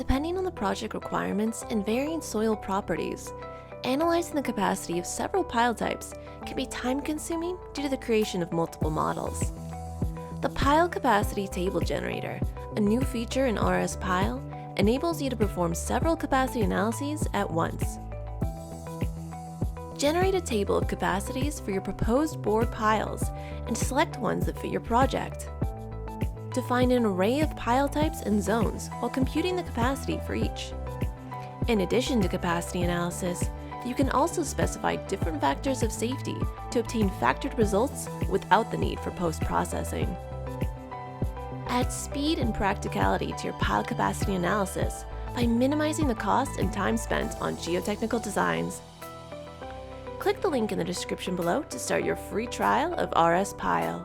Depending on the project requirements and varying soil properties, analyzing the capacity of several pile types can be time-consuming due to the creation of multiple models. The Pile Capacity Table Generator, a new feature in RSPile, enables you to perform several capacity analyses at once. Generate a table of capacities for your proposed board piles and select ones that fit your project. Define an array of pile types and zones while computing the capacity for each. In addition to capacity analysis, you can also specify different factors of safety to obtain factored results without the need for post-processing. Add speed and practicality to your pile capacity analysis by minimizing the cost and time spent on geotechnical designs. Click the link in the description below to start your free trial of RSPile.